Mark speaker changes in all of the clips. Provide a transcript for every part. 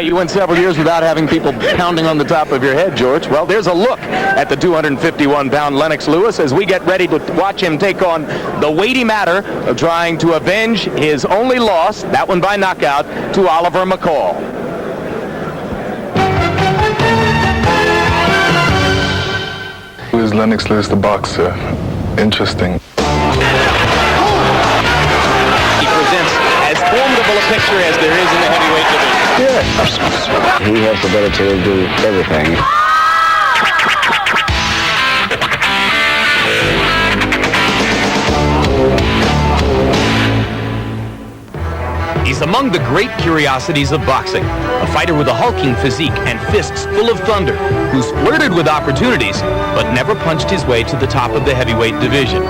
Speaker 1: You went several years without having people pounding on the top of your head, George. Well, there's a look at the 251-pound Lennox Lewis as we get ready to watch him take on the weighty matter of trying to avenge his only loss, that one by knockout, to Oliver McCall.
Speaker 2: Who is Lennox Lewis, the boxer? Interesting.
Speaker 1: He presents as formidable a picture as there is in the heavyweight division.
Speaker 3: Yeah. He has the ability to do everything.
Speaker 1: He's among the great curiosities of boxing, a fighter with a hulking physique and fists full of thunder, who's flirted with opportunities, but never punched his way to the top of the heavyweight division.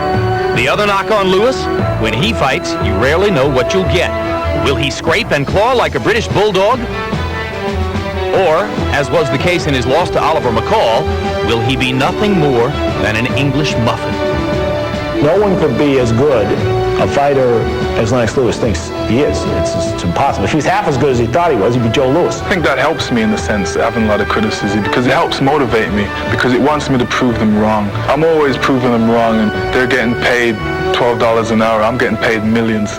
Speaker 1: The other knock on Lewis, when he fights, you rarely know what you'll get. Will he scrape and claw like a British bulldog? Or, as was the case in his loss to Oliver McCall, will he be nothing more than an English muffin?
Speaker 4: No one could be as good a fighter as Lennox Lewis thinks he is. It's impossible. If he's half as good as he thought he was, he'd be Joe Louis.
Speaker 2: I think that helps me in the sense of having a lot of criticism because it helps motivate me because it wants me to prove them wrong. I'm always proving them wrong and they're getting paid $12 an hour. I'm getting paid millions.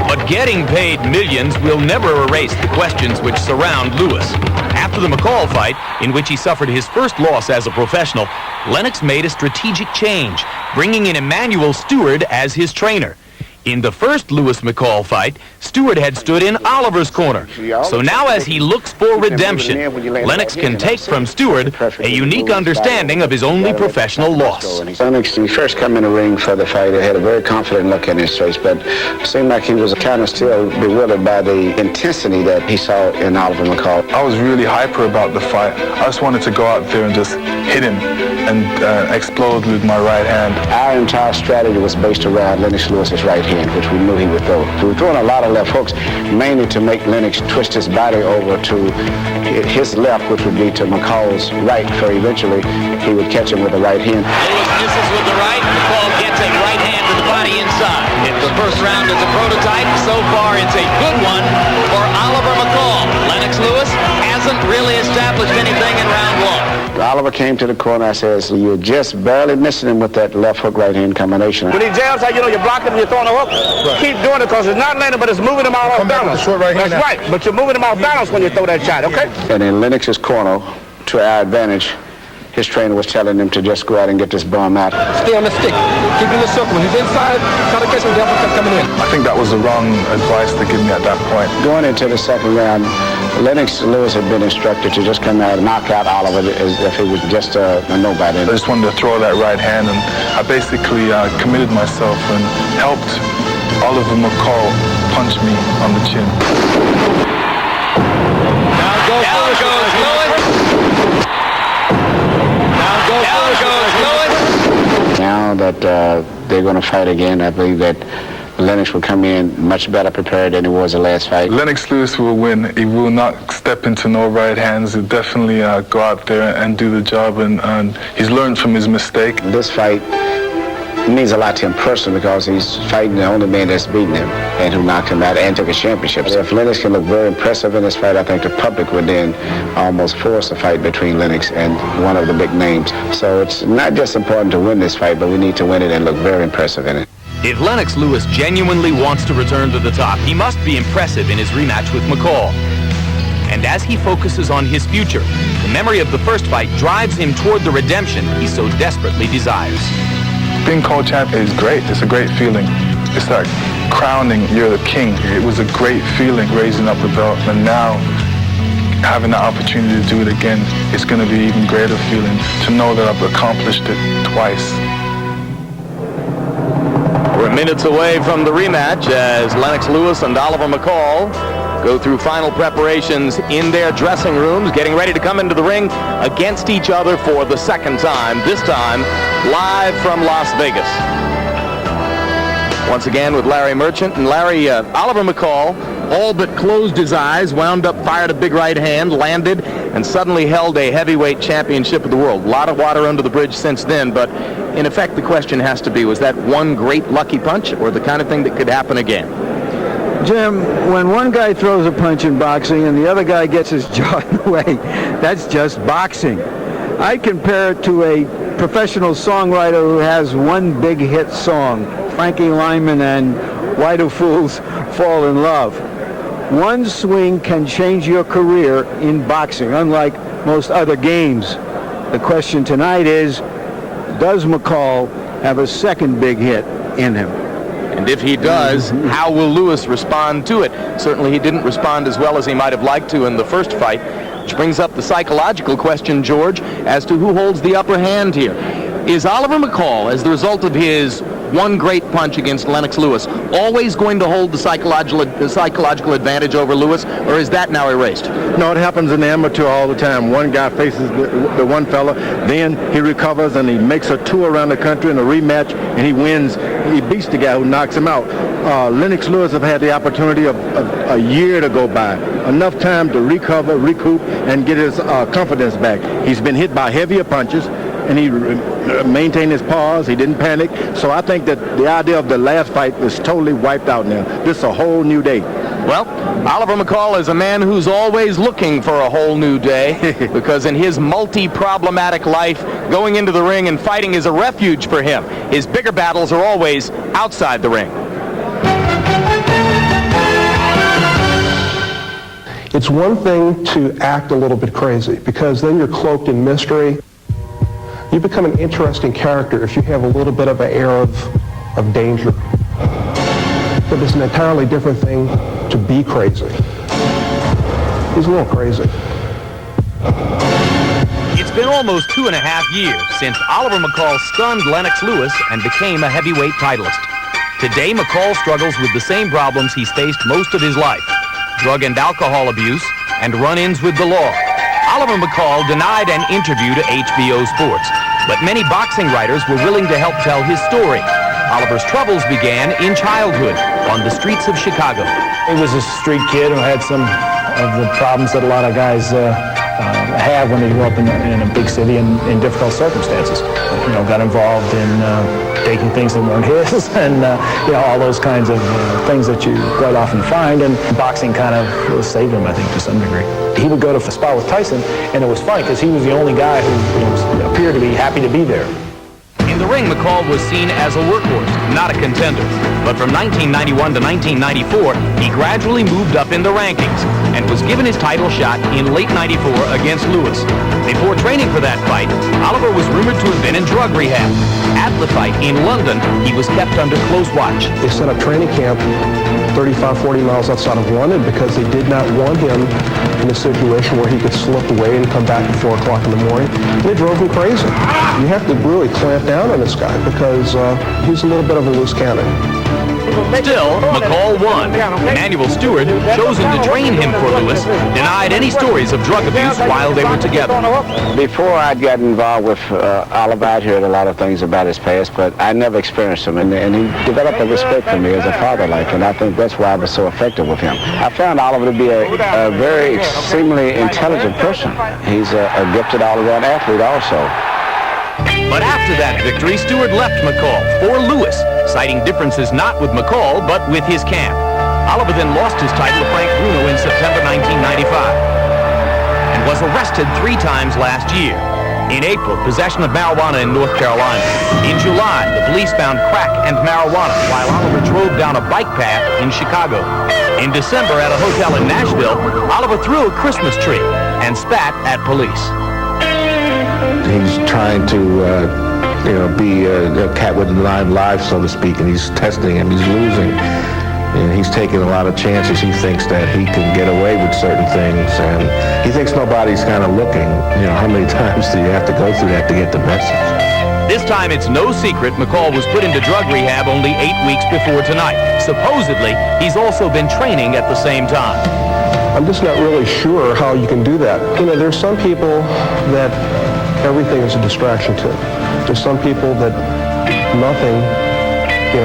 Speaker 1: But getting paid millions will never erase the questions which surround Lewis. After the McCall fight, in which he suffered his first loss as a professional, Lennox made a strategic change, bringing in Emmanuel Stewart as his trainer. In the first Lewis-McCall fight, Stewart had stood in Oliver's corner. So now as he looks for redemption, Lennox can take from Stewart a unique understanding of his only professional loss.
Speaker 3: Lennox, when he first came in the ring for the fight, he had a very confident look in his face, but it seemed like he was kind of still bewildered by the intensity that he saw in Oliver McCall.
Speaker 2: I was really hyper about the fight. I just wanted to go out there and just hit him and explode with my right hand.
Speaker 3: Our entire strategy was based around Lennox Lewis's right hand, which we knew he would throw. We were throwing a lot of left hooks, mainly to make Lennox twist his body over to his left, which would be to McCall's right, for eventually he would catch him with the right hand.
Speaker 1: Lewis misses with the right, McCall gets a right hand to the body inside. If the first round is a prototype, so far it's a good one for Oliver McCall. Lennox Lewis hasn't really established anything in round one.
Speaker 3: Oliver came to the corner. I says, you're just barely missing him with that left hook, right hand combination.
Speaker 5: When he jabs, you know, you're blocking him, you're throwing a hook. Right. Keep doing it because it's not landing, but it's moving him out off balance.
Speaker 4: Short right hand.
Speaker 5: That's right, but you're moving him off balance when you throw that shot, okay?
Speaker 3: And in Lennox's corner, to our advantage, his trainer was telling him to just go out and get this bum out.
Speaker 4: Stay on the stick. Keep in the circle. When he's inside, try to catch him. The uppercut coming in.
Speaker 2: I think that was the wrong advice to give me at that point.
Speaker 3: Going into the second round, Lennox Lewis had been instructed to just come out and knock out Oliver as if he was just a nobody.
Speaker 2: I just wanted to throw that right hand, and I basically committed myself and helped Oliver McCall punch me on the chin.
Speaker 1: Down goes Lewis.
Speaker 3: Now that they're going to fight again, I believe that Lennox will come in much better prepared than he was the last fight.
Speaker 2: Lennox Lewis will win. He will not step into no right hands. He'll definitely go out there and do the job, and he's learned from his mistake.
Speaker 3: This fight means a lot to him personally because he's fighting the only man that's beaten him and who knocked him out and took a championship. So if Lennox can look very impressive in this fight, I think the public would then almost force a fight between Lennox and one of the big names. So it's not just important to win this fight, but we need to win it and look very impressive in it.
Speaker 1: If Lennox Lewis genuinely wants to return to the top, he must be impressive in his rematch with McCall. And as he focuses on his future, the memory of the first fight drives him toward the redemption he so desperately desires.
Speaker 2: Being co-champ is great. It's a great feeling. It's like crowning, you're the king. It was a great feeling raising up the belt, and now having the opportunity to do it again, it's going to be even greater feeling to know that I've accomplished it twice.
Speaker 1: We're minutes away from the rematch as Lennox Lewis and Oliver McCall go through final preparations in their dressing rooms, getting ready to come into the ring against each other for the second time, this time live from Las Vegas. Once again with Larry Merchant. And Larry, Oliver McCall all but closed his eyes, wound up, fired a big right hand, landed, and suddenly held a heavyweight championship of the world. A lot of water under the bridge since then, but in effect the question has to be, was that one great lucky punch or the kind of thing that could happen again?
Speaker 6: Jim, when one guy throws a punch in boxing and the other guy gets his jaw in the way, that's just boxing. I compare it to a professional songwriter who has one big hit song, Frankie Lyman and Why Do Fools Fall in Love. One swing can change your career in boxing, unlike most other games. The question tonight is, does McCall have a second big hit in him?
Speaker 1: And if he does, how will Lewis respond to it? Certainly he didn't respond as well as he might have liked to in the first fight, which brings up the psychological question, George, as to who holds the upper hand here. Is Oliver McCall, as the result of his one great punch against Lennox Lewis, always going to hold the psychological advantage over Lewis, or is that now erased?
Speaker 7: No, it happens in the amateur all the time. One guy faces the one fella, then he recovers and he makes a tour around the country in a rematch, and he wins. He beats the guy who knocks him out. Lennox Lewis have had the opportunity of a year to go by, enough time to recover, recoup, and get his confidence back. He's been hit by heavier punches, and he maintained his pause. He didn't panic. So I think that the idea of the last fight is totally wiped out now. This is a whole new day.
Speaker 1: Well, Oliver McCall is a man who's always looking for a whole new day because in his multi-problematic life, going into the ring and fighting is a refuge for him. His bigger battles are always outside the ring.
Speaker 8: It's one thing to act a little bit crazy because then you're cloaked in mystery. You become an interesting character if you have a little bit of an air of danger. But it's an entirely different thing to be crazy. He's a little crazy.
Speaker 1: It's been almost 2.5 years since Oliver McCall stunned Lennox Lewis and became a heavyweight titleist. Today, McCall struggles with the same problems he's faced most of his life: drug and alcohol abuse and run-ins with the law. Oliver McCall denied an interview to HBO Sports, but many boxing writers were willing to help tell his story. Oliver's troubles began in childhood on the streets of Chicago.
Speaker 4: He was a street kid who had some of the problems that a lot of guys have when they grow up in a big city in difficult circumstances. You know, got involved in taking things that weren't his and, you know, all those kinds of things that you quite often find. And boxing kind of saved him, I think, to some degree. He would go to spar with Tyson, and it was funny because he was the only guy who appeared to be happy to be there.
Speaker 1: In the ring, McCall was seen as a workhorse, not a contender. But from 1991 to 1994, he gradually moved up in the rankings and was given his title shot in late '94 against Lewis. Before training for that fight, Oliver was rumored to have been in drug rehab. At the fight in London, he was kept under close watch.
Speaker 8: They set up training camp 35, 40 miles outside of London because they did not want him in a situation where he could slip away and come back at 4 o'clock in the morning. They drove him crazy. You have to really clamp down on this guy because he's a little bit of a loose cannon.
Speaker 1: Still, McCall won. Manuel Stewart, chosen to train him for Lewis, denied any stories of drug abuse while they were together.
Speaker 3: Before I'd gotten involved with Oliver, I'd heard a lot of things about his past, but I never experienced him, and he developed a respect for me as a father-like, and I think that's why I was so effective with him. I found Oliver to be a very extremely intelligent person. He's a gifted all-around athlete also.
Speaker 1: But after that victory, Stewart left McCall for Lewis, citing differences not with McCall, but with his camp. Oliver then lost his title to Frank Bruno in September 1995 and was arrested 3 times last year. In April, possession of marijuana in North Carolina. In July, the police found crack and marijuana while Oliver drove down a bike path in Chicago. In December, at a hotel in Nashville, Oliver threw a Christmas tree and spat at police.
Speaker 9: He's trying to, be a cat with 9 lives, so to speak, and he's testing him. He's losing, and he's taking a lot of chances. He thinks that he can get away with certain things, and he thinks nobody's kind of looking. You know, how many times do you have to go through that to get the message?
Speaker 1: This time, it's no secret McCall was put into drug rehab only 8 weeks before tonight. Supposedly, he's also been training at the same time.
Speaker 8: I'm just not really sure how you can do that. You know, there's some people that everything is a distraction to. There's some people that nothing,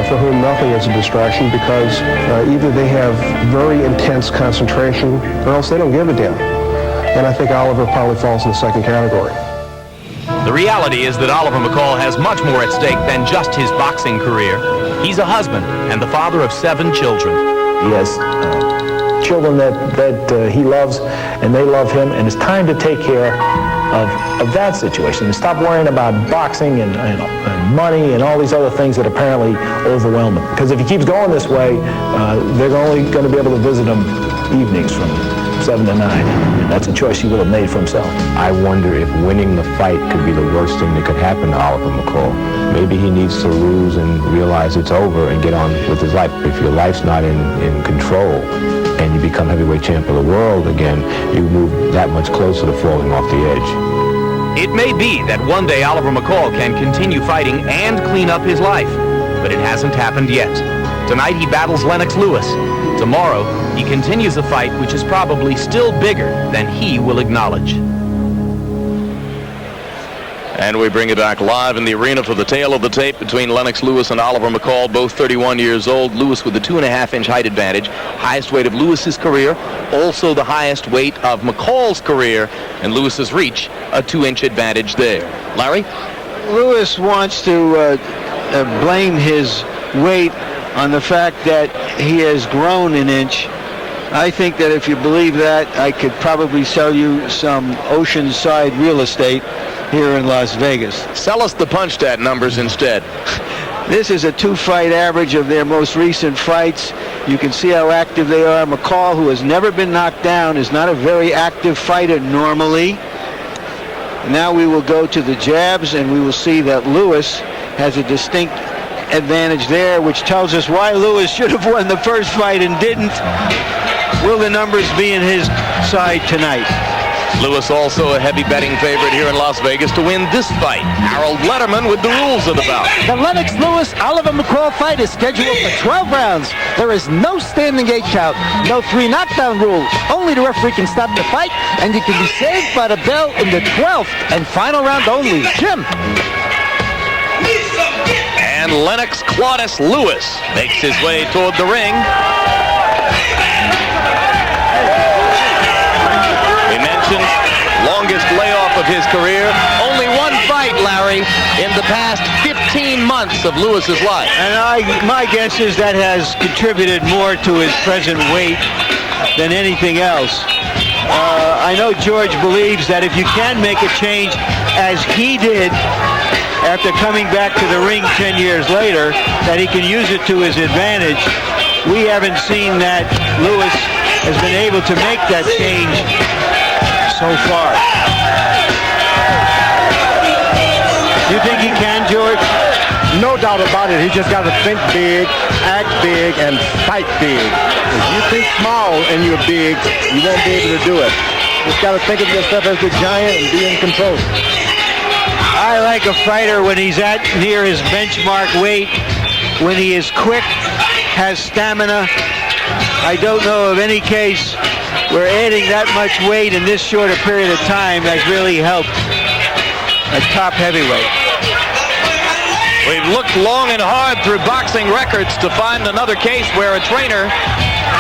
Speaker 8: for whom nothing is a distraction because either they have very intense concentration or else they don't give a damn. And I think Oliver probably falls in the second category.
Speaker 1: The reality is that Oliver McCall has much more at stake than just his boxing career. He's a husband and the father of 7 children.
Speaker 4: He has children that he loves, and they love him, and it's time to take care of that situation and stop worrying about boxing and money and all these other things that apparently overwhelm him. Because if he keeps going this way, they're only going to be able to visit him evenings from 7 to 9. And that's a choice he will have made for himself.
Speaker 9: I wonder if winning the fight could be the worst thing that could happen to Oliver McCall. Maybe he needs to lose and realize it's over and get on with his life. If your life's not in control and you become heavyweight champ of the world again, you move that much closer to falling off the edge.
Speaker 1: It may be that one day Oliver McCall can continue fighting and clean up his life, but it hasn't happened yet. Tonight he battles Lennox Lewis. Tomorrow he continues a fight which is probably still bigger than he will acknowledge. And we bring it back live in the arena for the tale of the tape between Lennox Lewis and Oliver McCall, both 31 years old. Lewis with the 2.5-inch height advantage, highest weight of Lewis's career, also the highest weight of McCall's career, and Lewis's reach, a 2-inch advantage there. Larry?
Speaker 6: Lewis wants to blame his weight on the fact that he has grown an inch. I think that if you believe that, I could probably sell you some oceanside real estate here in Las Vegas.
Speaker 1: Sell us the punch stat numbers instead.
Speaker 6: This is a 2-fight average of their most recent fights. You can see how active they are. McCall, who has never been knocked down, is not a very active fighter normally. Now we will go to the jabs, and we will see that Lewis has a distinct advantage there, which tells us why Lewis should have won the first fight and didn't. Will the numbers be in his side tonight?
Speaker 1: Lewis also a heavy betting favorite here in Las Vegas to win this fight. Harold Letterman with the rules of the bout.
Speaker 10: The Lennox Lewis-Oliver McCall fight is scheduled for 12 rounds. There is no standing 8 count, no 3 knockdown rule. Only the referee can stop the fight, and you can be saved by the bell in the 12th and final round only. Jim.
Speaker 1: And Lennox Claudius Lewis makes his way toward the ring. Longest layoff of his career. Only one fight, Larry, in the past 15 months of Lewis's life.
Speaker 6: And my guess is that has contributed more to his present weight than anything else. I know George believes that if you can make a change, as he did after coming back to the ring 10 years later, that he can use it to his advantage. We haven't seen that Lewis has been able to make that change so far. You think he can, George?
Speaker 7: No doubt about it. He just got to think big, act big, and fight big. If you think small and you're big, you won't be able to do it. Just got to think of yourself as the giant and be in control.
Speaker 6: I like a fighter when he's at near his benchmark weight, when he is quick, has stamina. I don't know of any case where adding that much weight in this short a period of time has really helped a top heavyweight.
Speaker 1: We've looked long and hard through boxing records to find another case where a trainer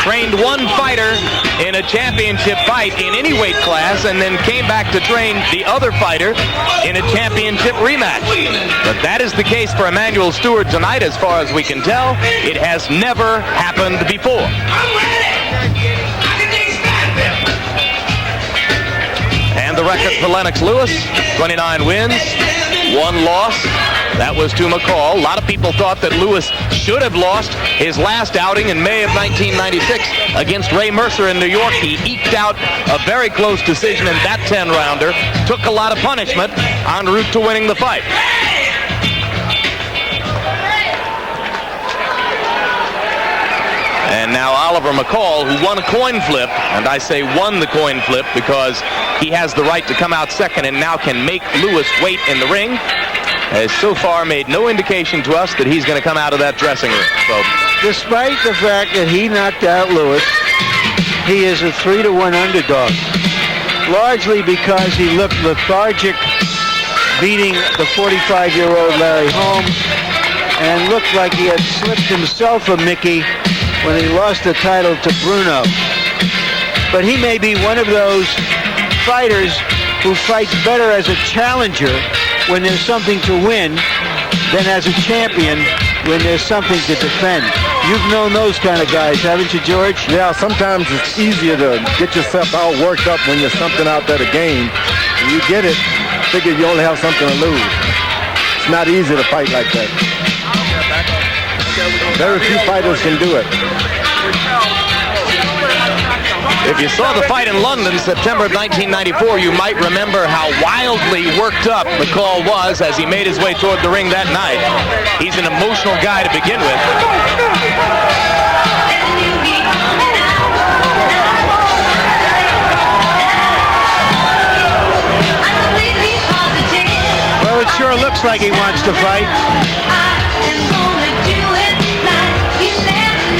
Speaker 1: trained one fighter in a championship fight in any weight class and then came back to train the other fighter in a championship rematch. But that is the case for Emmanuel Stewart tonight, as far as we can tell. It has never happened before. And the record for Lennox Lewis, 29 wins, 1 loss. That was to McCall. A lot of people thought that Lewis should have lost his last outing in May of 1996 against Ray Mercer in New York. He eked out a very close decision in that 10-rounder, took a lot of punishment en route to winning the fight. And now Oliver McCall, who won a coin flip, and I say won the coin flip because he has the right to come out second and now can make Lewis wait in the ring, has so far made no indication to us that he's going to come out of that dressing room. So,
Speaker 6: despite the fact that he knocked out Lewis, he is a 3-1 underdog, largely because he looked lethargic beating the 45-year-old Larry Holmes and looked like he had slipped himself a Mickey when he lost the title to Bruno. But he may be one of those fighters who fights better as a challenger when there's something to win than as a champion when there's something to defend. You've known those kind of guys, haven't you, George?
Speaker 7: Yeah, sometimes it's easier to get yourself all worked up when there's something out there to gain. When you get it, figure you only have something to lose. It's not easy to fight like that. Very few fighters can do it.
Speaker 1: If you saw the fight in London, September of 1994, you might remember how wildly worked up McCall was as he made his way toward the ring that night. He's an emotional guy to begin with.
Speaker 6: Well, it sure looks like he wants to fight.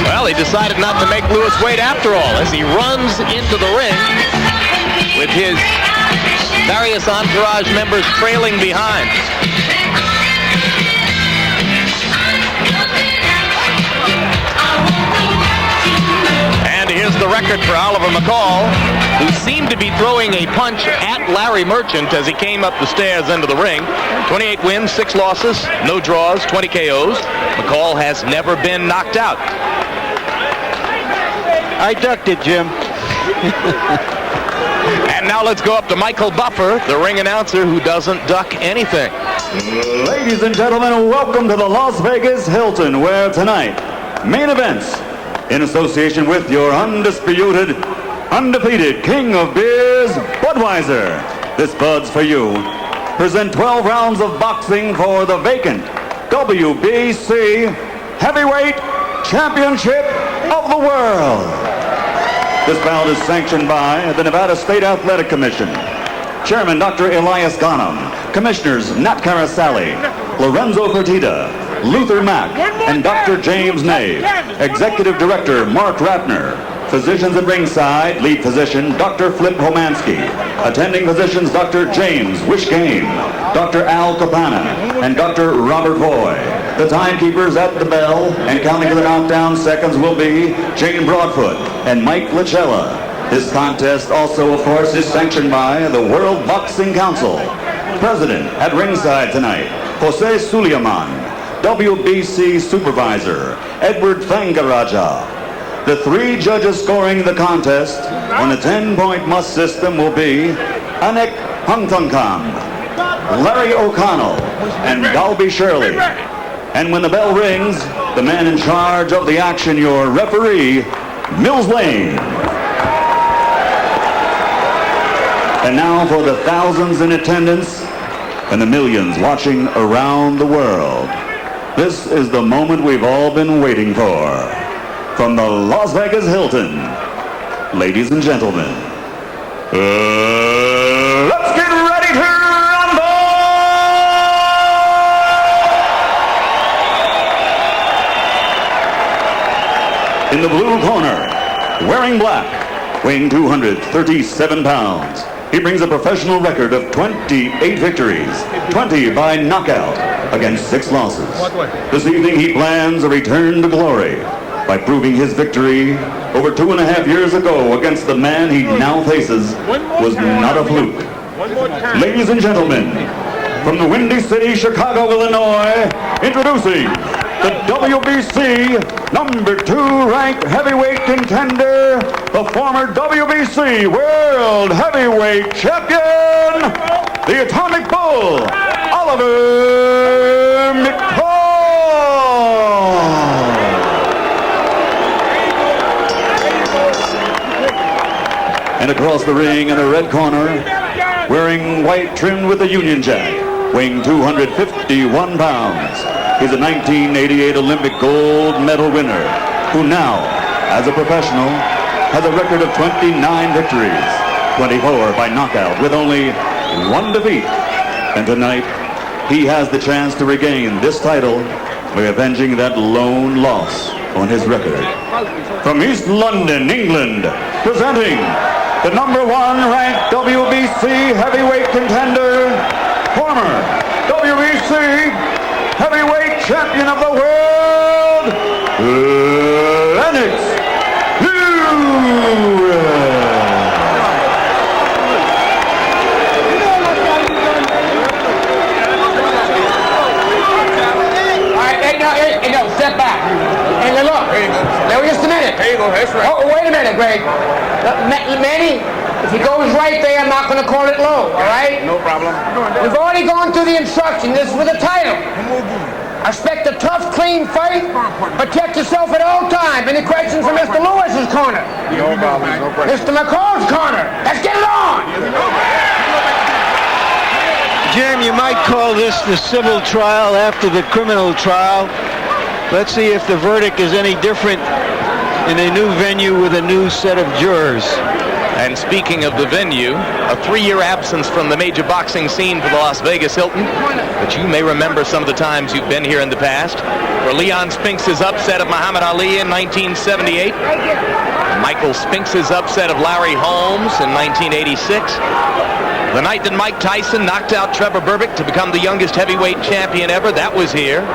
Speaker 1: Well, he decided not to make Lewis wait after all as he runs into the ring with his various entourage members trailing behind. And here's the record for Oliver McCall, who seemed to be throwing a punch at Larry Merchant as he came up the stairs into the ring. 28 wins, 6 losses, no draws, 20 KOs. McCall has never been knocked out.
Speaker 6: I ducked it, Jim.
Speaker 1: And now let's go up to Michael Buffer, the ring announcer who doesn't duck anything.
Speaker 11: Ladies and gentlemen, welcome to the Las Vegas Hilton, where tonight, main events, in association with your undisputed, undefeated king of beers, Budweiser. This Bud's for you. Present 12 rounds of boxing for the vacant WBC Heavyweight Championship of the World. This bout is sanctioned by the Nevada State Athletic Commission. Chairman Dr. Elias Ghanem, Commissioners Nat Carasali, Lorenzo Fertitta, Luther Mack, and Dr. James Nave. Executive Director Mark Ratner. Physicians at ringside, lead physician Dr. Flip Homansky. Attending physicians Dr. James Wishgame, Dr. Al Capana, and Dr. Robert Voy. The timekeepers at the bell and counting to the knockdown seconds will be Jane Broadfoot and Mike Lachella. This contest also, of course, is sanctioned by the World Boxing Council. President at ringside tonight, Jose Suleiman. WBC Supervisor, Edward Thangaraja. The 3 judges scoring the contest on the 10-point must system will be Anik Hungtungkam, Larry O'Connell, and Dalby Shirley. And when the bell rings, the man in charge of the action, your referee, Mills Lane. And now for the thousands in attendance and the millions watching around the world. This is the moment we've all been waiting for. From the Las Vegas Hilton, ladies and gentlemen, let's get ready to rumble! In the blue corner, wearing black, weighing 237 pounds, he brings a professional record of 28 victories, 20 by knockout, against 6 losses. This evening he plans a return to glory by proving his victory over 2.5 years ago against the man he now faces was not a fluke. Ladies and gentlemen, from the Windy City, Chicago, Illinois, introducing the WBC #2 ranked heavyweight contender, the former WBC World Heavyweight Champion, the Atomic Bull, Oliver McCall. And across the ring in the red corner, wearing white trimmed with a Union Jack, weighing 251 pounds. He's a 1988 Olympic gold medal winner, who now, as a professional, has a record of 29 victories, 24 by knockout, with only 1 defeat. And tonight, he has the chance to regain this title by avenging that lone loss on his record. From East London, England, presenting the #1 ranked WBC heavyweight contender, former WBC heavyweight champion of the world, Lennox Lewis.
Speaker 5: All right, hey, now,
Speaker 12: Greg. Manny, if he goes right there, I'm not going to call it low, all right?
Speaker 5: No problem.
Speaker 12: We've already gone through the instruction. This is for the title. Expect a tough, clean fight. Protect yourself at all times. Any questions from Mr. Lewis's corner?
Speaker 5: No problem. No question.
Speaker 12: Mr. McCall's corner. Let's get it on!
Speaker 6: Jim, you might call this the civil trial after the criminal trial. Let's see if the verdict is any different in a new venue with a new set of jurors.
Speaker 1: And speaking of the venue, a 3-year absence from the major boxing scene for the Las Vegas Hilton, but you may remember some of the times you've been here in the past. For Leon Spinks' upset of Muhammad Ali in 1978, Michael Spinks' upset of Larry Holmes in 1986, the night that Mike Tyson knocked out Trevor Berbick to become the youngest heavyweight champion ever, that was here.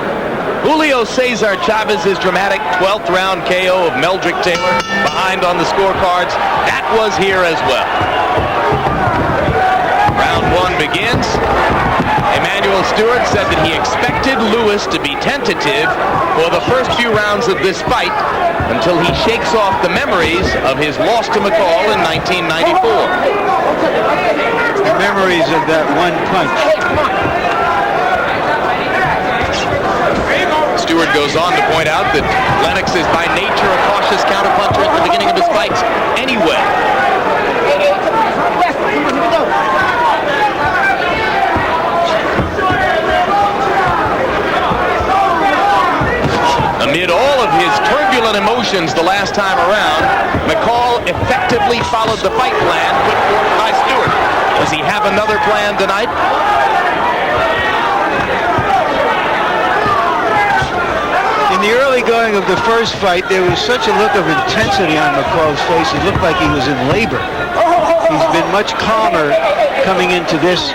Speaker 1: Julio Cesar Chavez's dramatic 12th round KO of Meldrick Taylor behind on the scorecards, that was here as well. Round 1 begins. Emmanuel Stewart said that he expected Lewis to be tentative for the first few rounds of this fight until he shakes off the memories of his loss to McCall in 1994.
Speaker 6: The memories of that one punch.
Speaker 1: Stewart goes on to point out that Lennox is by nature a cautious counterpuncher at the beginning of his fights anyway. Amid all of his turbulent emotions the last time around, McCall effectively followed the fight plan put forth by Stewart. Does he have another plan tonight?
Speaker 6: In the early going of the first fight, there was such a look of intensity on McCall's face. It looked like he was in labor. He's been much calmer coming into this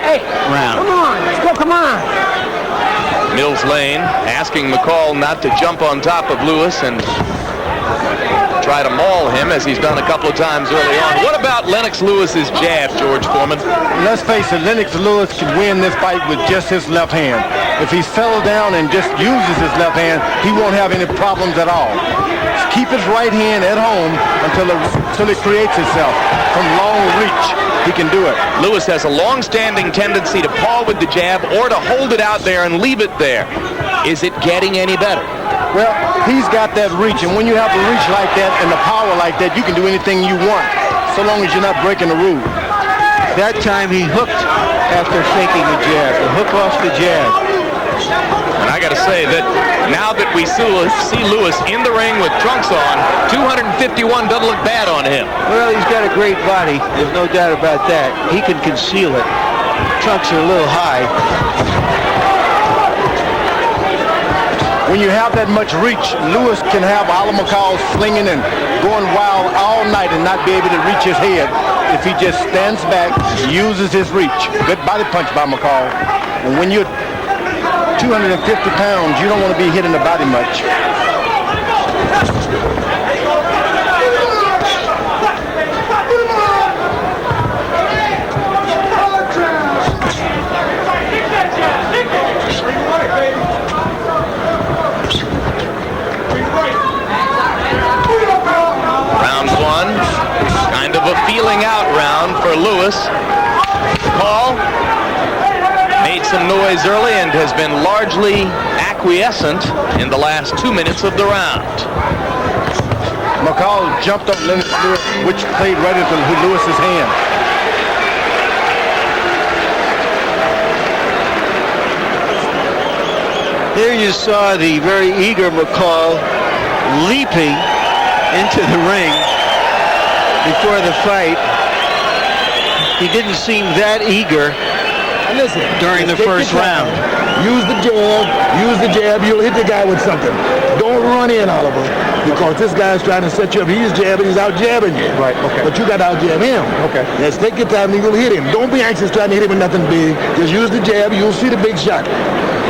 Speaker 6: round.
Speaker 12: Come on, let's go, come on.
Speaker 1: Mills Lane asking McCall not to jump on top of Lewis and try to maul him as he's done a couple of times early on. What about Lennox Lewis's jab, George Foreman?
Speaker 7: Let's face it, Lennox Lewis can win this fight with just his left hand. If he settles down and just uses his left hand, he won't have any problems at all. Just keep his right hand at home until it creates itself. From long reach, he can do it.
Speaker 1: Lewis has a long-standing tendency to paw with the jab or to hold it out there and leave it there. Is it getting any better?
Speaker 7: Well, he's got that reach, and when you have a reach like that and the power like that, you can do anything you want, so long as you're not breaking the rule.
Speaker 6: That time he hooked after faking the jab. The hook off the jab.
Speaker 1: And I got to say that now that we see Lewis in the ring with trunks on, 251 doesn't look bad on him.
Speaker 6: Well, he's got a great body. There's no doubt about that. He can conceal it. Trunks are a little high.
Speaker 7: When you have that much reach, Lewis can have Oliver McCall slinging and going wild all night and not be able to reach his head if he just stands back, uses his reach. Good body punch by McCall. And when you're 250 pounds, you don't want to be hitting the body much.
Speaker 1: Round 1, kind of a feeling out round for Lewis. Paul made some noise early and has been largely acquiescent in the last 2 minutes of the round.
Speaker 7: McCall jumped up Lennox Lewis, which played right into Lewis's hand.
Speaker 6: Here you saw the very eager McCall leaping into the ring before the fight. He didn't seem that eager during the first round.
Speaker 13: Use the jab, you'll hit the guy with something. Don't run in, Oliver, because this guy's trying to set you up. He's jabbing, he's out jabbing you.
Speaker 7: Right, okay.
Speaker 13: But you got to out jab him.
Speaker 7: Okay.
Speaker 13: Let's take your time and you'll hit him. Don't be anxious trying to hit him with nothing big. Just use the jab, you'll see the big shot.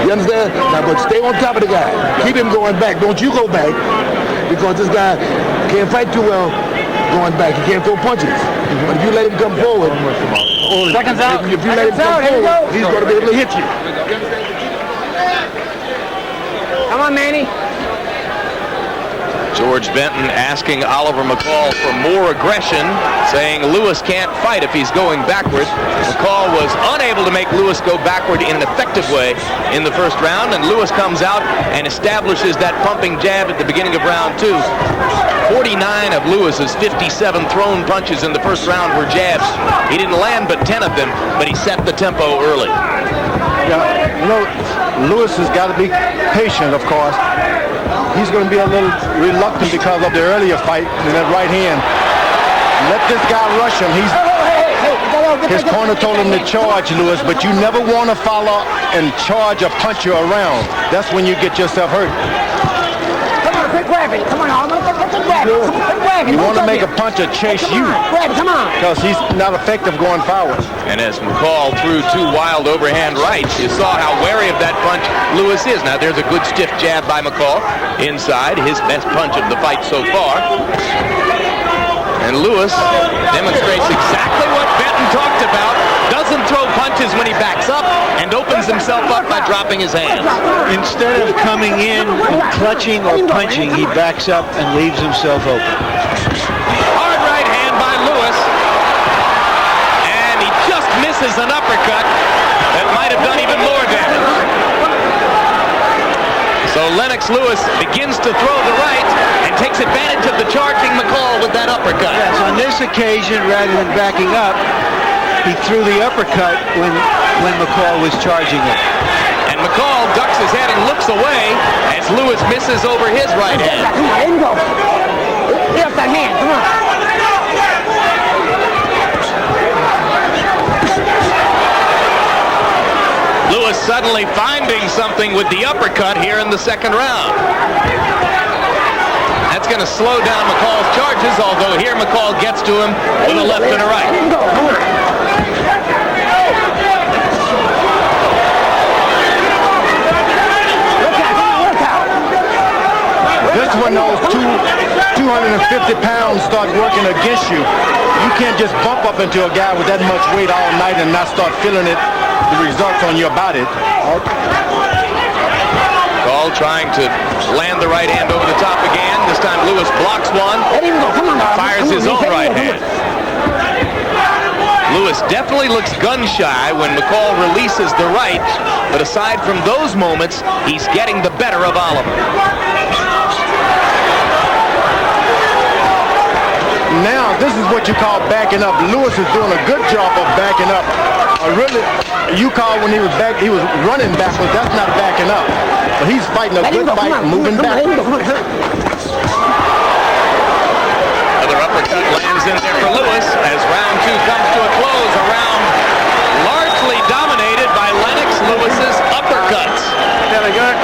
Speaker 13: You understand? Now, but stay on top of the guy. Keep him going back. Don't you go back, because this guy can't fight too well going back. He can't throw punches. But if you let him come forward,
Speaker 12: Seconds out.
Speaker 13: if you let him come forward, he's going to be able to hit you.
Speaker 12: Come on, Manny.
Speaker 1: George Benton asking Oliver McCall for more aggression, saying Lewis can't fight if he's going backward. McCall was unable to make Lewis go backward in an effective way in the first round, and Lewis comes out and establishes that pumping jab at the beginning of round 2. 49 of Lewis's 57 thrown punches in the first round were jabs. He didn't land but 10 of them, but he set the tempo early.
Speaker 7: Yeah, you know, Lewis has got to be patient, of course. He's going to be a little reluctant because of the earlier fight in that right hand. Let this guy rush him. His corner told him to charge Lewis, but you never want to follow and charge a puncher around. That's when you get yourself hurt.
Speaker 12: Come on, quick grab it. Come on, Oliver. Quick grab it. Quick grab it.
Speaker 7: You want to make a puncher chase you.
Speaker 12: Grab it, come on.
Speaker 7: Because he's not effective going forward.
Speaker 1: And as McCall threw 2 wild overhand rights, you saw how wary of that punch Lewis is. Now there's a good stiff jab by McCall inside, his best punch of the fight so far. And Lewis demonstrates exactly what Benton talked about. Doesn't throw punches when he backs up and opens himself up by dropping his hands.
Speaker 6: Instead of coming in and clutching or punching, he backs up and leaves himself open.
Speaker 1: Hard right hand by Lewis. And he just misses an uppercut that might have done even more damage. So Lennox Lewis begins to throw the right and takes advantage of the charging McCall with that uppercut.
Speaker 6: Yes, on this occasion, rather than backing up, he threw the uppercut when McCall was charging him.
Speaker 1: And McCall ducks his head and looks away as Lewis misses over his right hand.
Speaker 12: Come on, let him go. Get up that hand, come on.
Speaker 1: Lewis suddenly finding something with the uppercut here in the second round. That's going to slow down McCall's charges, although here McCall gets to him with a left and a right.
Speaker 7: This is when those 250 pounds start working against you. You can't just bump up into a guy with that much weight all night and not start feeling it, the results on your body.
Speaker 1: McCall trying to land the right hand over the top again. This time Lewis blocks one, fires his own right hand. Lewis definitely looks gun-shy when McCall releases the right, but aside from those moments, he's getting the better of Oliver.
Speaker 7: Now, this is what you call backing up. Lewis is doing a good job of backing up. Really, you call when he was running backwards, that's not backing up. But he's fighting a good fight, moving backwards.
Speaker 1: Another uppercut lands in there for Lewis as round 2 comes to a close. A round largely dominated by Lennox Lewis's uppercuts.
Speaker 12: Very good.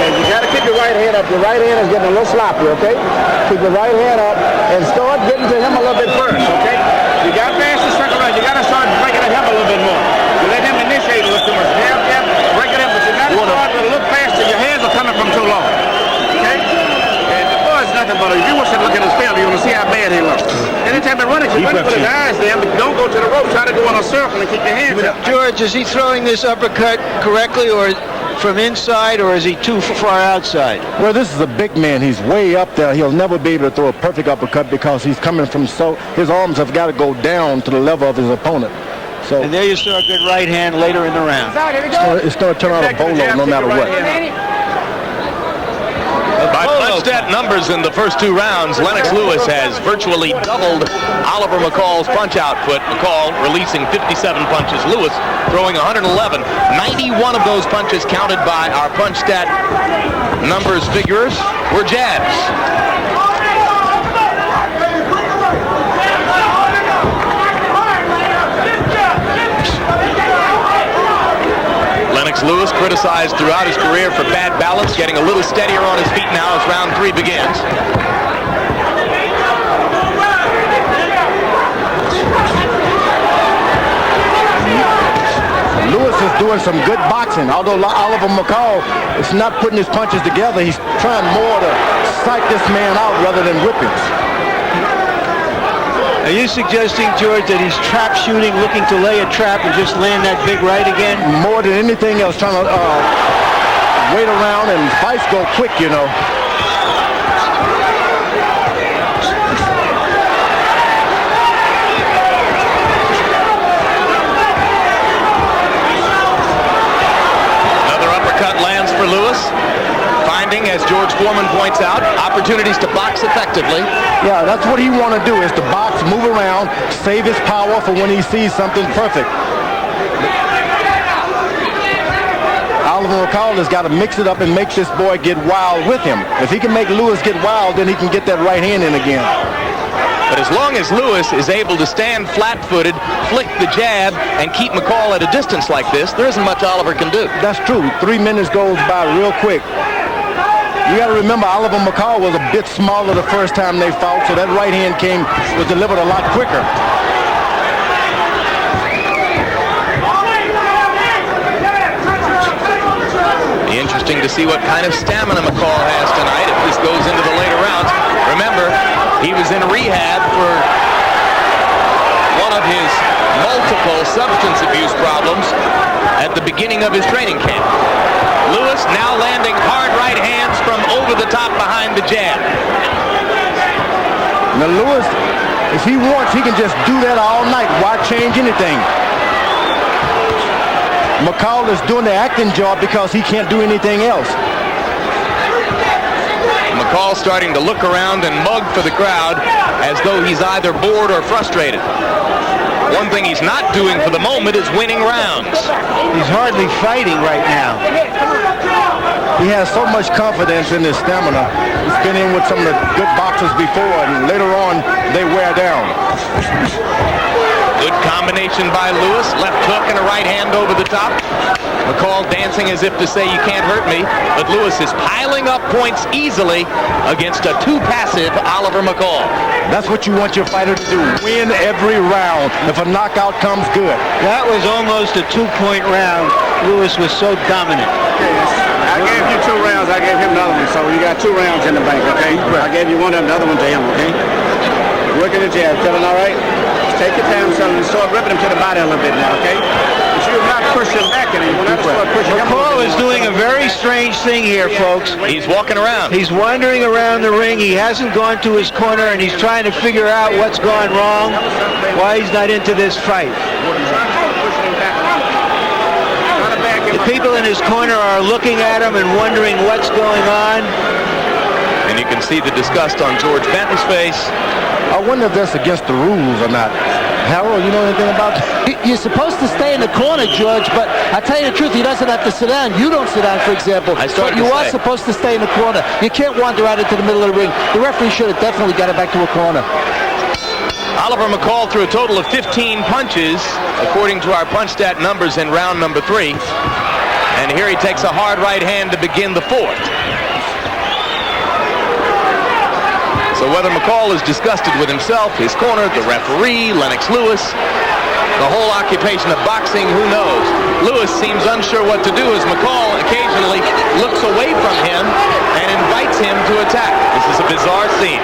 Speaker 12: Okay, you got to keep your right hand up. Your right hand is getting a little sloppy, okay? Keep your right hand up and start getting to him a little bit first, okay? You got past the second round. You got to start breaking at him a little bit more. You let him initiate a little too much. Jab, break it in, but you got to start with a little faster. Your hands are coming from too long, okay? And the boy is nothing but if you want to look at his film, you're going to see how bad he looks. Anytime you run it, you run with his eyes there, but don't go to the rope. Try to go in a circle and keep your hands up.
Speaker 6: George, is he throwing this uppercut correctly or from inside, or is he too far outside?
Speaker 7: Well, this is a big man. He's way up there. He'll never be able to throw a perfect uppercut because he's coming from his arms have got to go down to the level of his opponent. So,
Speaker 6: and there you saw a good right hand later in the round.
Speaker 7: It's going to turn out a bolo no matter what.
Speaker 1: By punch-stat numbers in the first 2 rounds, Lennox Lewis has virtually doubled Oliver McCall's punch output. McCall releasing 57 punches, Lewis throwing 111. 91 of those punches counted by our punch-stat numbers figures were jabs. Lennox Lewis criticized throughout his career for bad balance, getting a little steadier on his feet now as round 3 begins.
Speaker 7: Lewis is doing some good boxing, although Oliver McCall is not putting his punches together. He's trying more to psych this man out rather than whippings.
Speaker 6: Are you suggesting, George, that he's trap shooting, looking to lay a trap and just land that big right again?
Speaker 7: More than anything else, trying to wait around and fights go quick, you know.
Speaker 1: standing, as George Foreman points out. Opportunities to box effectively.
Speaker 7: Yeah, that's what he want to do, is to box, move around, save his power for when he sees something perfect. Oliver McCall has got to mix it up and make this boy get wild with him. If he can make Lewis get wild, then he can get that right hand in again.
Speaker 1: But as long as Lewis is able to stand flat-footed, flick the jab, and keep McCall at a distance like this, there isn't much Oliver can do.
Speaker 7: That's true. 3 minutes goes by real quick. You got to remember, Oliver McCall was a bit smaller the first time they fought, so that right hand was delivered a lot quicker.
Speaker 1: Interesting to see what kind of stamina McCall has tonight if this goes into the later rounds. Remember, he was in rehab for one of his multiple substance abuse problems at the beginning of his training camp. Lewis now landing hard right hands from over the top behind the jab.
Speaker 7: Now Lewis, if he wants, he can just do that all night. Why change anything? McCall is doing the acting job because he can't do anything else.
Speaker 1: McCall starting to look around and mug for the crowd as though he's either bored or frustrated. One thing he's not doing for the moment is winning rounds.
Speaker 10: He's hardly fighting right now.
Speaker 7: He has so much confidence in his stamina. He's been in with some of the good boxers before, and later on, they wear down.
Speaker 1: Good combination by Lewis. Left hook and a right hand over the top. McCall dancing as if to say, you can't hurt me. But Lewis is piling up points easily against a too passive Oliver McCall.
Speaker 7: That's what you want your fighter to do. Win every round. If a knockout comes, good.
Speaker 10: That was almost a 2-point round. Lewis was so dominant.
Speaker 12: I gave you 2 rounds. I gave him another one. So you got 2 rounds in the bank, okay? I gave you one and another one to him, okay? Working the jab. Feeling all right? Take your time, son, and start ripping him to the body a little bit now, okay? But you're not pushing back any. We're not start pushing him.
Speaker 10: McCall is doing a very strange thing here, folks.
Speaker 1: He's walking around.
Speaker 10: He's wandering around the ring. He hasn't gone to his corner, and he's trying to figure out what's gone wrong, why he's not into this fight. The people in his corner are looking at him and wondering what's going on.
Speaker 1: And you can see the disgust on George Benton's face.
Speaker 7: I wonder if that's against the rules or not. Harold, you know anything about that?
Speaker 10: You're supposed to stay in the corner, George, but I tell you the truth, he doesn't have to sit down. You don't sit down, for example. But you are supposed to stay in the corner. You can't wander out into the middle of the ring. The referee should have definitely got it back to a corner.
Speaker 1: Oliver McCall threw a total of 15 punches, according to our punch stat numbers in round number 3. And here he takes a hard right hand to begin the 4th. So whether McCall is disgusted with himself, his corner, the referee, Lennox Lewis, the whole occupation of boxing, who knows? Lewis seems unsure what to do as McCall occasionally looks away from him and invites him to attack. This is a bizarre scene.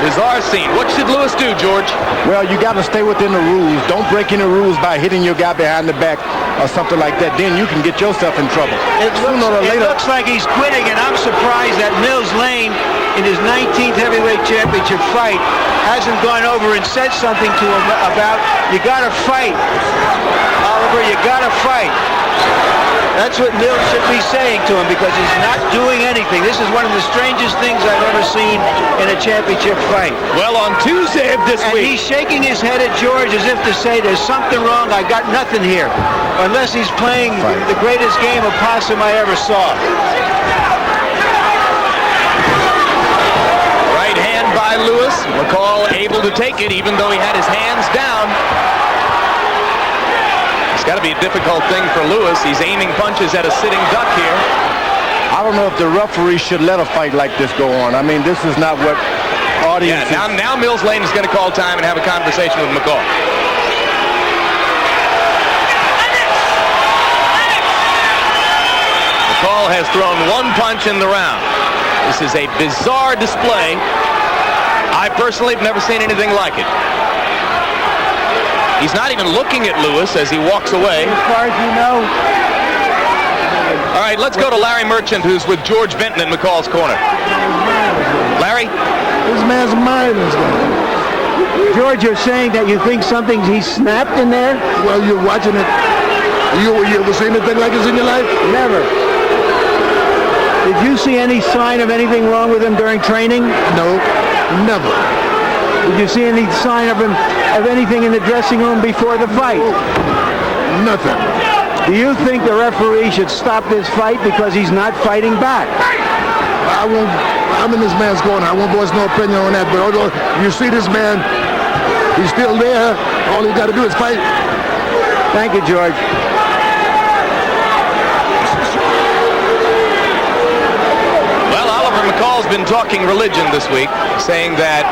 Speaker 1: Bizarre scene. What should Lewis do, George?
Speaker 7: Well, you got to stay within the rules. Don't break any rules by hitting your guy behind the back or something like that. Then you can get yourself in trouble.
Speaker 10: It looks like he's quitting, and I'm surprised that Mills Lane, in his 19th heavyweight championship fight, hasn't gone over and said something to him about, you got to fight. Oliver, you got to fight. That's what Mills should be saying to him, because he's not doing anything. This is one of the strangest things I've ever seen in a championship fight.
Speaker 1: Well, on Tuesday of this week...
Speaker 10: And he's shaking his head at George as if to say, there's something wrong, I got nothing here. Unless he's playing the greatest game of possum I ever saw.
Speaker 1: Right hand by Lewis. McCall able to take it, even though he had his hands down. It's got to be a difficult thing for Lewis. He's aiming punches at a sitting duck here.
Speaker 7: I don't know if the referee should let a fight like this go on. I mean, this is not what audiences...
Speaker 1: Yeah, now Mills Lane is going to call time and have a conversation with McCall. McCall has thrown 1 punch in the round. This is a bizarre display. I personally have never seen anything like it. He's not even looking at Lewis as he walks away.
Speaker 10: As far as you know.
Speaker 1: All right, let's go to Larry Merchant, who's with George Benton in McCall's corner. Larry?
Speaker 6: This man's mind is gone. George, you're saying that you think he snapped in there?
Speaker 13: Well, you're watching it. You ever seen anything like this in your life?
Speaker 6: Never. Did you see any sign of anything wrong with him during training?
Speaker 13: No, never.
Speaker 6: Did you see any sign of anything in the dressing room before the fight?
Speaker 13: Nothing.
Speaker 6: Do you think the referee should stop this fight because he's not fighting back?
Speaker 13: I'm in this man's corner. I won't voice no opinion on that. But although you see this man, he's still there. All he got to do is fight.
Speaker 6: Thank you, George.
Speaker 1: Well, Oliver McCall's been talking religion this week, saying that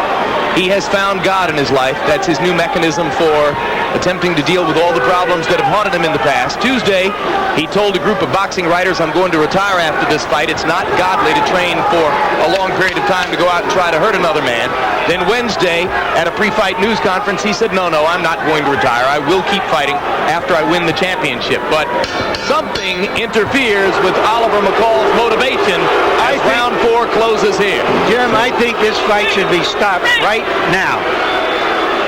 Speaker 1: he has found God in his life. That's his new mechanism for attempting to deal with all the problems that have haunted him in the past. Tuesday, he told a group of boxing writers, I'm going to retire after this fight. It's not godly to train for a long period of time to go out and try to hurt another man. Then Wednesday, at a pre-fight news conference, he said, no, I'm not going to retire. I will keep fighting after I win the championship. But something interferes with Oliver McCall's motivation as round 4 closes here.
Speaker 6: Jim, I think this fight should be stopped right now.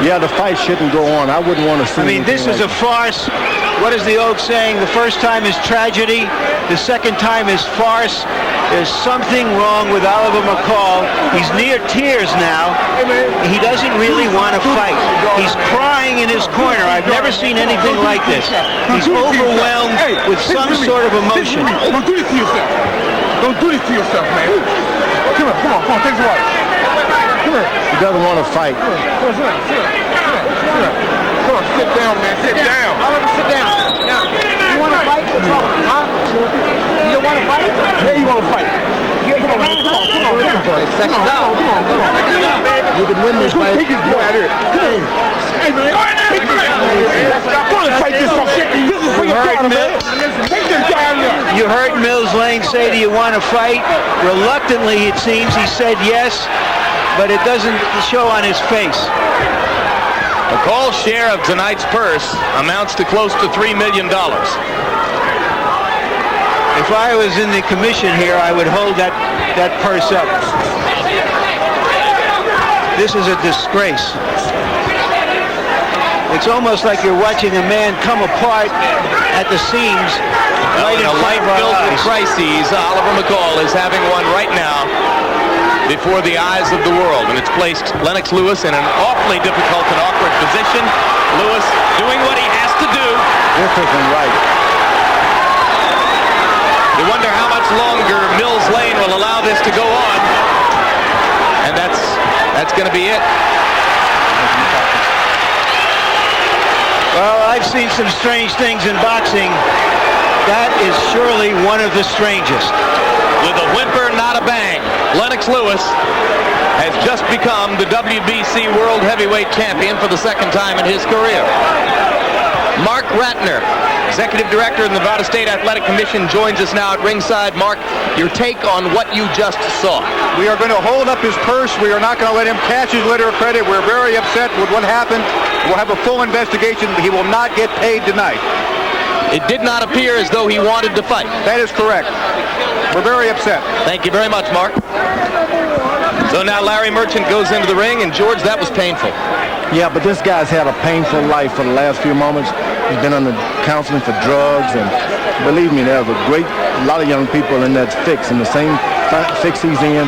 Speaker 7: Yeah, the fight shouldn't go on. I wouldn't want to see.
Speaker 6: I mean, this is a farce. What is the old saying? The first time is tragedy. The second time is farce. There's something wrong with Oliver McCall. He's near tears now. He doesn't really want to fight. He's crying in his corner. I've never seen anything like this. He's overwhelmed with some sort of emotion.
Speaker 13: Don't do this to yourself. Don't do this to yourself, man. Come on, take some water.
Speaker 7: He doesn't want to fight.
Speaker 13: Come on, sit down, man. Sit down.
Speaker 12: Oliver, sit down. You want to fight? Huh? You don't want to fight?
Speaker 13: Yeah, you want to fight. Come on.
Speaker 12: Second down.
Speaker 13: You can win this fight. Take this boy out here. Hey, man. Come on, fight this for shit. This is for your daughter, man. Take this guy out here.
Speaker 6: You heard Mills Lane say, do you want to fight? Reluctantly, it seems, he said yes, but it doesn't show on his face.
Speaker 1: McCall's share of tonight's purse amounts to close to $3 million.
Speaker 6: If I was in the commission here, I would hold that purse up. This is a disgrace. It's almost like you're watching a man come apart at the seams. Right in
Speaker 1: a life filled with crises, Oliver McCall is having one right now before the eyes of the world, and it's placed Lennox Lewis in an awfully difficult and awkward position. Lewis doing what he has to do.
Speaker 7: This isn't right.
Speaker 1: You wonder how much longer Mills Lane will allow this to go on, and that's going to be it.
Speaker 6: Well, I've seen some strange things in boxing. That is surely one of the strangest.
Speaker 1: With a whimper, not a bang, Lennox Lewis has just become the WBC World Heavyweight Champion for the second time in his career. Mark Ratner, Executive Director of the Nevada State Athletic Commission, joins us now at ringside. Mark, your take on what you just saw.
Speaker 14: We are going to hold up his purse. We are not going to let him cash his letter of credit. We're very upset with what happened. We'll have a full investigation. He will not get paid tonight.
Speaker 1: It did not appear as though he wanted to fight.
Speaker 14: That is correct. We're very upset.
Speaker 1: Thank you very much, Mark. So now Larry Merchant goes into the ring, and George, that was painful.
Speaker 7: Yeah, but this guy's had a painful life for the last few moments. He's been under counseling for drugs, and believe me, there's a lot of young people in that fix, in the same fix he's in.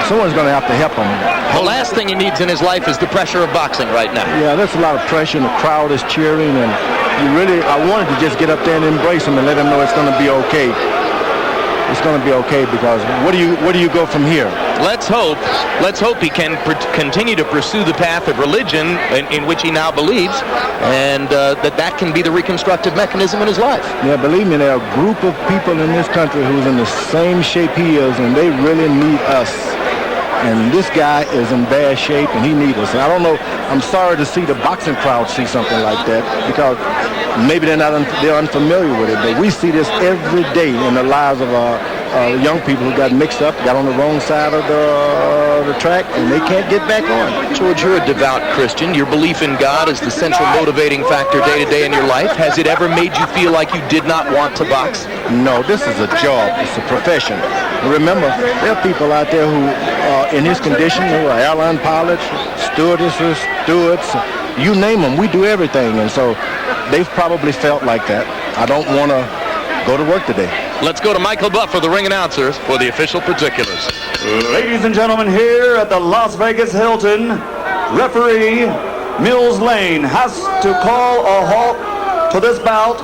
Speaker 7: Someone's going to have to help him.
Speaker 1: The last thing he needs in his life is the pressure of boxing right now.
Speaker 7: Yeah, there's a lot of pressure, and the crowd is cheering, and I wanted to just get up there and embrace him and let him know it's going to be okay. It's going to be okay, because where do you go from here?
Speaker 1: Let's hope he can continue to pursue the path of religion in which he now believes, and that can be the reconstructive mechanism in his life.
Speaker 7: Yeah, believe me, there are a group of people in this country who's in the same shape he is, and they really need us. And this guy is in bad shape, and he needs us. And I don't know, I'm sorry to see the boxing crowd see something like that, because maybe they're unfamiliar with it, but we see this every day in the lives of young people who got mixed up, got on the wrong side of the track, and they can't get back on.
Speaker 1: George, you're a devout Christian. Your belief in God is the central motivating factor day to day in your life. Has it ever made you feel like you did not want to box?
Speaker 7: No, this is a job. It's a profession. Remember, there are people out there who are in his condition, who are airline pilots, stewardesses, stewards, you name them. We do everything, and so they've probably felt like that. I don't want to go to work today.
Speaker 1: Let's go to Michael Buff for the ring announcers for the official particulars.
Speaker 11: Ladies and gentlemen, here at the Las Vegas Hilton, referee Mills Lane has to call a halt to this bout.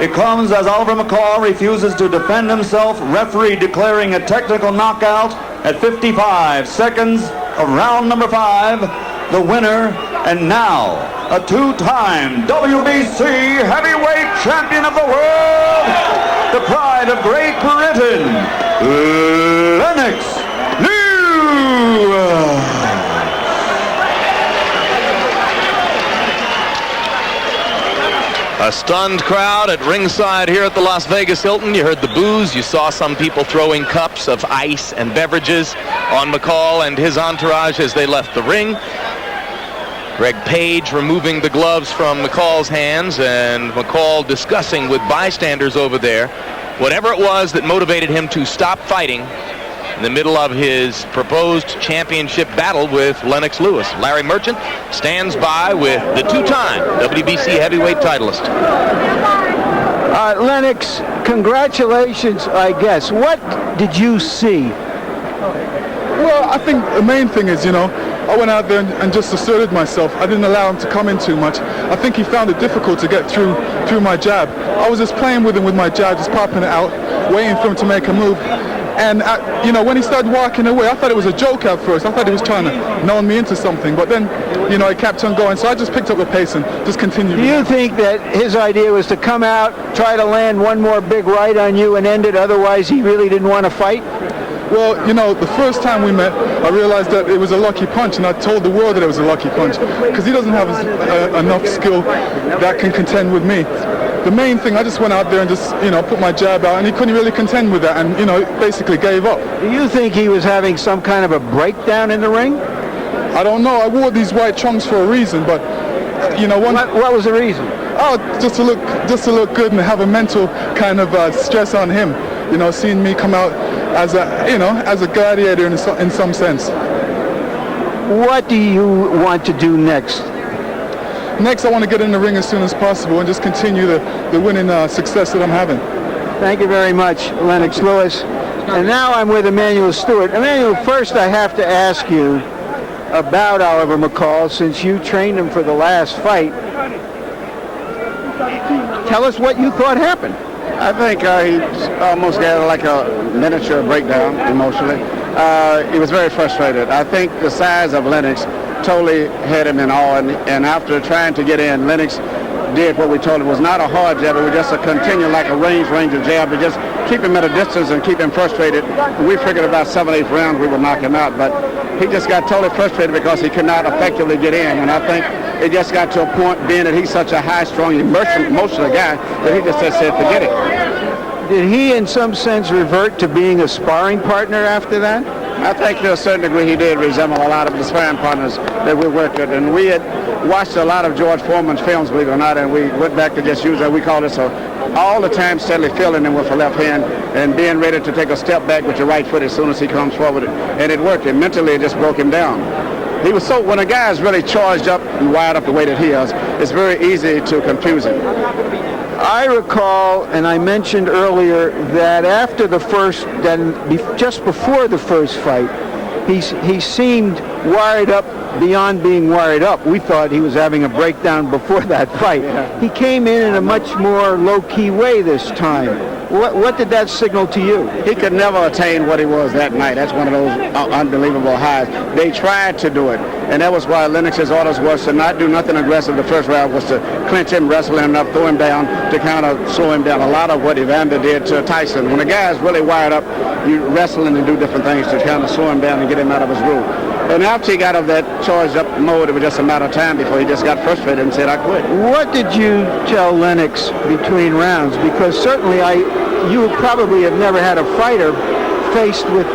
Speaker 11: It comes as Oliver McCall refuses to defend himself, referee declaring a technical knockout at 55 seconds of round number 5. The winner, and now a two-time WBC heavyweight champion of the world, the pride of Great Britain, Lennox Lewis.
Speaker 1: A stunned crowd at ringside here at the Las Vegas Hilton. You heard the boos. You saw some people throwing cups of ice and beverages on McCall and his entourage as they left the ring. Greg Page removing the gloves from McCall's hands, and McCall discussing with bystanders over there whatever it was that motivated him to stop fighting in the middle of his proposed championship battle with Lennox Lewis. Larry Merchant stands by with the two-time WBC heavyweight titleist.
Speaker 6: Lennox, congratulations, I guess. What did you see?
Speaker 2: Well, I think the main thing is, I went out there and just asserted myself. I didn't allow him to come in too much. I think he found it difficult to get through my jab. I was just playing with him with my jab, just popping it out, waiting for him to make a move. And, when he started walking away, I thought it was a joke at first. I thought he was trying to nail me into something. But then, he kept on going. So I just picked up the pace and just continued.
Speaker 6: Do you think that his idea was to come out, try to land one more big right on you and end it? Otherwise, he really didn't want to fight?
Speaker 2: Well, the first time we met, I realized that it was a lucky punch, and I told the world that it was a lucky punch, because he doesn't have enough skill that can contend with me. The main thing, I just went out there and just, put my jab out, and he couldn't really contend with that, and, basically gave up.
Speaker 6: Do you think he was having some kind of a breakdown in the ring?
Speaker 2: I don't know. I wore these white trunks for a reason, but,
Speaker 6: What was the reason?
Speaker 2: Oh, just to look good and have a mental kind of stress on him. Seeing me come out as a gladiator in some sense.
Speaker 6: What do you want to do next?
Speaker 2: Next, I want to get in the ring as soon as possible and just continue the winning success that I'm having.
Speaker 6: Thank you very much, Lennox Lewis. And now I'm with Emmanuel Stewart. Emmanuel, first I have to ask you about Oliver McCall, since you trained him for the last fight. Tell us what you thought happened.
Speaker 12: I think he almost got like a miniature breakdown emotionally. He was very frustrated. I think the size of Lennox totally had him in awe, and after trying to get in, Lennox did what we told him. It was not a hard jab, it was just a continue like a ranger jab to just keep him at a distance and keep him frustrated. We figured about 7-8 rounds we would knock him out, but he just got totally frustrated because he could not effectively get in, and I think it just got to a point, being that he's such a high-strung, emotional guy, that he just said forget it.
Speaker 6: Did he in some sense revert to being a sparring partner after that?
Speaker 12: I think to a certain degree he did resemble a lot of the sparring partners that we worked with, and we had watched a lot of George Foreman's films, believe it or not, and we went back to just use that. We call this all the time steadily filling him with the left hand and being ready to take a step back with your right foot as soon as he comes forward, and it worked. And mentally it just broke him down. He was when a guy is really charged up and wired up the way that he is, it's very easy to confuse him.
Speaker 6: I recall, and I mentioned earlier, that after the first, just before the first fight, he seemed wired up beyond being wired up. We thought he was having a breakdown before that fight. Yeah. He came in a much more low-key way this time. What did that signal to you?
Speaker 12: He could never attain what he was that night. That's one of those unbelievable highs. They tried to do it, and that was why Lennox's orders was to not do nothing aggressive. The first round was to clinch him, wrestle him up, throw him down to kind of slow him down. A lot of what Evander did to Tyson. When a guy is really wired up, you wrestle him and do different things to kind of slow him down and get him out of his groove. And after he got out of that charged up mode, it was just a matter of time before he just got frustrated and said, I quit.
Speaker 6: What did you tell Lennox between rounds? Because certainly you probably have never had a fighter faced with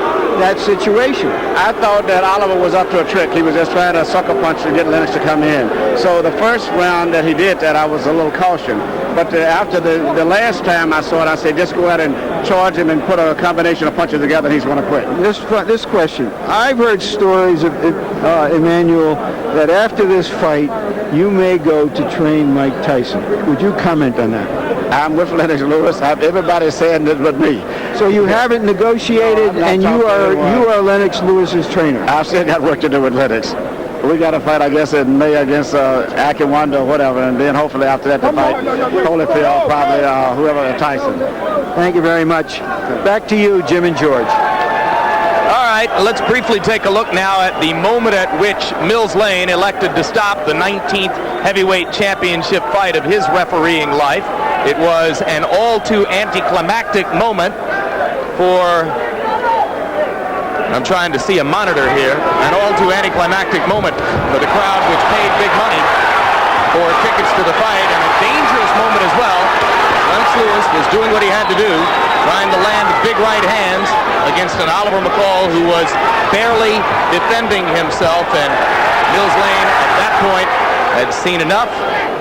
Speaker 6: that situation.
Speaker 12: I thought that Oliver was up to a trick. He was just trying to sucker punch to get Lennox to come in. So the first round that he did that, I was a little cautioned. But after the last time I saw it, I said, just go ahead and charge him and put a combination of punches together, and he's going to quit.
Speaker 6: This question, I've heard stories of Emmanuel, that after this fight, you may go to train Mike Tyson. Would you comment on that?
Speaker 12: I'm with Lennox Lewis. Everybody's saying this but me.
Speaker 6: So you haven't negotiated, and you are Lennox Lewis's trainer.
Speaker 12: I've still got work to do with Lennox. We got a fight, I guess, in May against Akinwanda or whatever, and then hopefully after that the fight, Holyfield, probably whoever, Tyson.
Speaker 6: Thank you very much. Back to you, Jim and George.
Speaker 1: All right, let's briefly take a look now at the moment at which Mills Lane elected to stop the 19th heavyweight championship fight of his refereeing life. It was an all-too anticlimactic moment for... I'm trying to see a monitor here. An all-too anticlimactic moment for the crowd, which paid big money for tickets to the fight, and a dangerous moment as well. Lennox Lewis was doing what he had to do, trying to land big right hands against an Oliver McCall who was barely defending himself, and Mills Lane at that point had seen enough,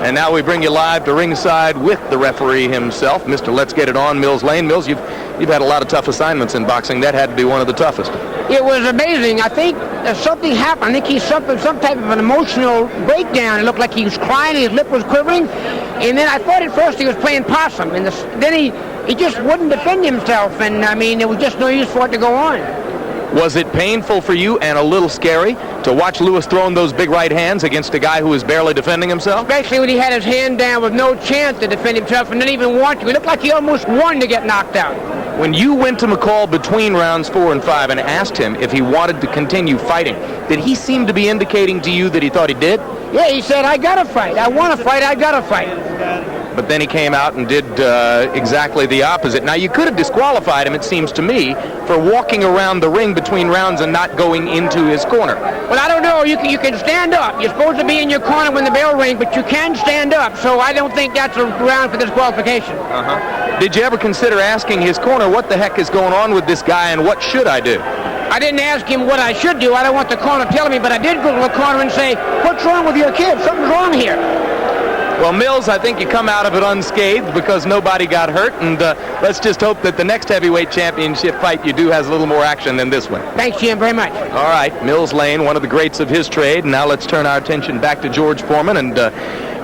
Speaker 1: and now we bring you live to ringside with the referee himself, Mr. Let's Get It On, Mills Lane. Mills, you've had a lot of tough assignments in boxing. That had to be one of the toughest.
Speaker 15: It was amazing. I think something happened. I think he suffered some type of an emotional breakdown. It looked like he was crying, his lip was quivering, and then I thought at first he was playing possum, and then he just wouldn't defend himself, and I mean, there was just no use for it to go on.
Speaker 1: Was it painful for you and a little scary to watch Lewis throwing those big right hands against a guy who was barely defending himself?
Speaker 15: Especially when he had his hand down with no chance to defend himself and didn't even want to. It looked like he almost wanted to get knocked out.
Speaker 1: When you went to McCall between rounds 4 and 5 and asked him if he wanted to continue fighting, did he seem to be indicating to you that he thought he did?
Speaker 15: Yeah, he said, I gotta fight. I want to fight. I gotta fight.
Speaker 1: But then he came out and did exactly the opposite. Now, you could have disqualified him, it seems to me, for walking around the ring between rounds and not going into his corner.
Speaker 15: Well, I don't know. You can stand up. You're supposed to be in your corner when the bell rings, but you can stand up. So I don't think that's a ground for disqualification.
Speaker 1: Did you ever consider asking his corner, what the heck is going on with this guy and what should I do?
Speaker 15: I didn't ask him what I should do. I don't want the corner telling me, but I did go to the corner and say, what's wrong with your kid? Something's wrong here.
Speaker 1: Well, Mills, I think you come out of it unscathed because nobody got hurt, and let's just hope that the next heavyweight championship fight you do has a little more action than this one.
Speaker 15: Thanks, Jim, very much.
Speaker 1: All right, Mills Lane, one of the greats of his trade. Now let's turn our attention back to George Foreman. And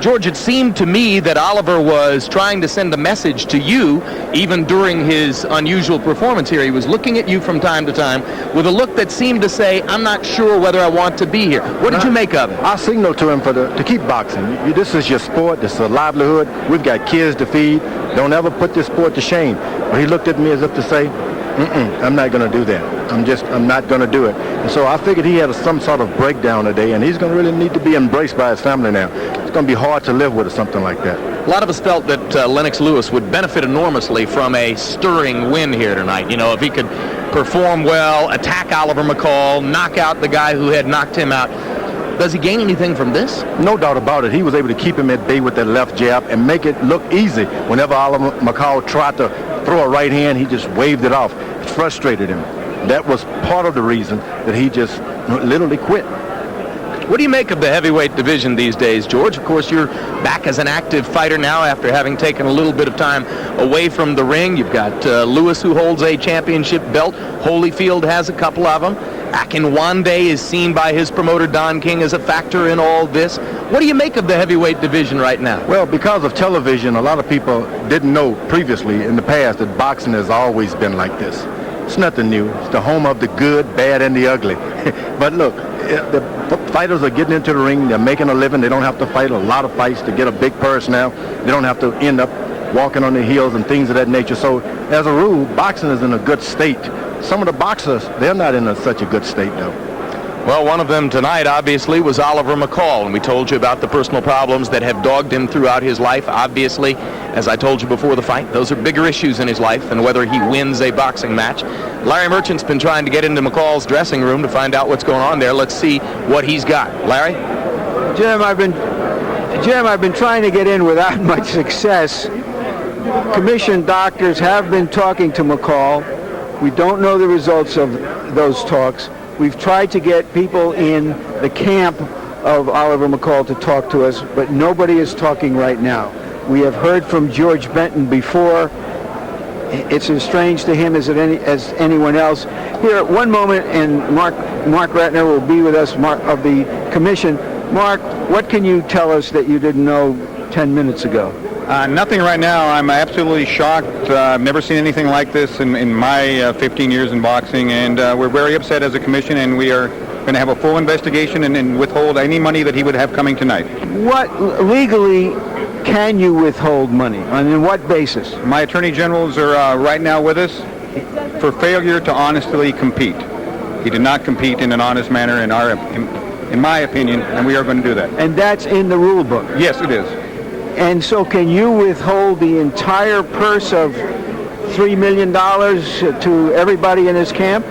Speaker 1: George, it seemed to me that Oliver was trying to send a message to you even during his unusual performance here. He was looking at you from time to time with a look that seemed to say, I'm not sure whether I want to be here. What did you make of it?
Speaker 7: I signaled to him to keep boxing. This is your sport. This is a livelihood. We've got kids to feed. Don't ever put this sport to shame. But he looked at me as if to say, I'm not going to do that. I'm not going to do it. And so I figured he had some sort of breakdown today, and he's going to really need to be embraced by his family now. It's going to be hard to live with something like that.
Speaker 1: A lot of us felt that Lennox Lewis would benefit enormously from a stirring win here tonight. You know, if he could perform well, attack Oliver McCall, knock out the guy who had knocked him out. Does he gain anything from this?
Speaker 7: No doubt about it. He was able to keep him at bay with that left jab and make it look easy. Whenever Oliver McCall tried to throw a right hand, he just waved it off. It frustrated him. That was part of the reason that he just literally quit.
Speaker 1: What do you make of the heavyweight division these days, George? Of course, you're back as an active fighter now after having taken a little bit of time away from the ring. You've got Lewis, who holds a championship belt. Holyfield has a couple of them. Akinwanda is seen by his promoter, Don King, as a factor in all this. What do you make of the heavyweight division right now?
Speaker 7: Well, because of television, a lot of people didn't know previously in the past that boxing has always been like this. It's nothing new. It's the home of the good, bad, and the ugly. But look, the fighters are getting into the ring. They're making a living. They don't have to fight a lot of fights to get a big purse now. They don't have to end up walking on their heels and things of that nature. So, as a rule, boxing is in a good state. Some of the boxers, they're not in such a good state, though.
Speaker 1: Well, one of them tonight, obviously, was Oliver McCall, and we told you about the personal problems that have dogged him throughout his life. Obviously, as I told you before the fight, those are bigger issues in his life than whether he wins a boxing match. Larry Merchant's been trying to get into McCall's dressing room to find out what's going on there. Let's see what he's got. Larry?
Speaker 6: Jim, I've been trying to get in without much success. Commissioned doctors have been talking to McCall. We don't know the results of those talks. We've tried to get people in the camp of Oliver McCall to talk to us, but nobody is talking right now. We have heard from George Benton before. It's as strange to him as anyone else. Here, at one moment, and Mark Ratner will be with us, of the commission. Mark, what can you tell us that you didn't know 10 minutes ago?
Speaker 14: Nothing right now. I'm absolutely shocked. I've never seen anything like this in my 15 years in boxing, and we're very upset as a commission, and we are going to have a full investigation and withhold any money that he would have coming tonight.
Speaker 6: What legally can you withhold money? On what basis?
Speaker 14: My attorney generals are right now with us for failure to honestly compete. He did not compete in an honest manner in my opinion, and we are going to do that.
Speaker 6: And that's in the rule book?
Speaker 14: Yes, it is.
Speaker 6: And so can you withhold the entire purse of $3 million to everybody in his camp?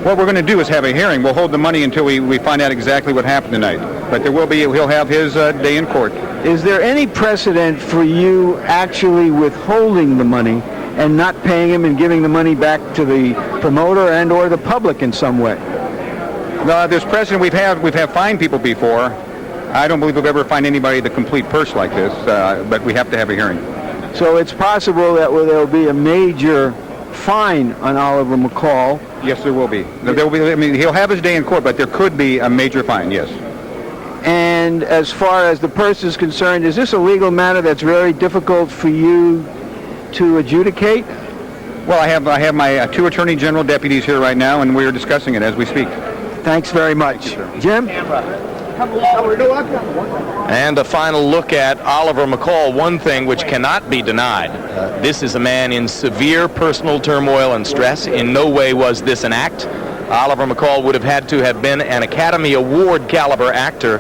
Speaker 14: What we're going to do is have a hearing. We'll hold the money until we find out exactly what happened tonight. But he'll have his day in court.
Speaker 6: Is there any precedent for you actually withholding the money and not paying him and giving the money back to the promoter and or the public in some way?
Speaker 14: No, there's precedent. We've had fined people before. I don't believe we've ever fined anybody the complete purse like this, but we have to have a hearing.
Speaker 6: So it's possible that there'll be a major fine on Oliver McCall.
Speaker 14: Yes, there will be. There will be. I mean, he'll have his day in court, but there could be a major fine. Yes.
Speaker 6: And as far as the purse is concerned, is this a legal matter that's very difficult for you to adjudicate?
Speaker 14: Well, I have my two attorney general deputies here right now, and we are discussing it as we speak.
Speaker 6: Thanks very much, Jim.
Speaker 1: And a final look at Oliver McCall. One thing which cannot be denied. This is a man in severe personal turmoil and stress. In no way was this an act. Oliver McCall would have had to have been an Academy Award caliber actor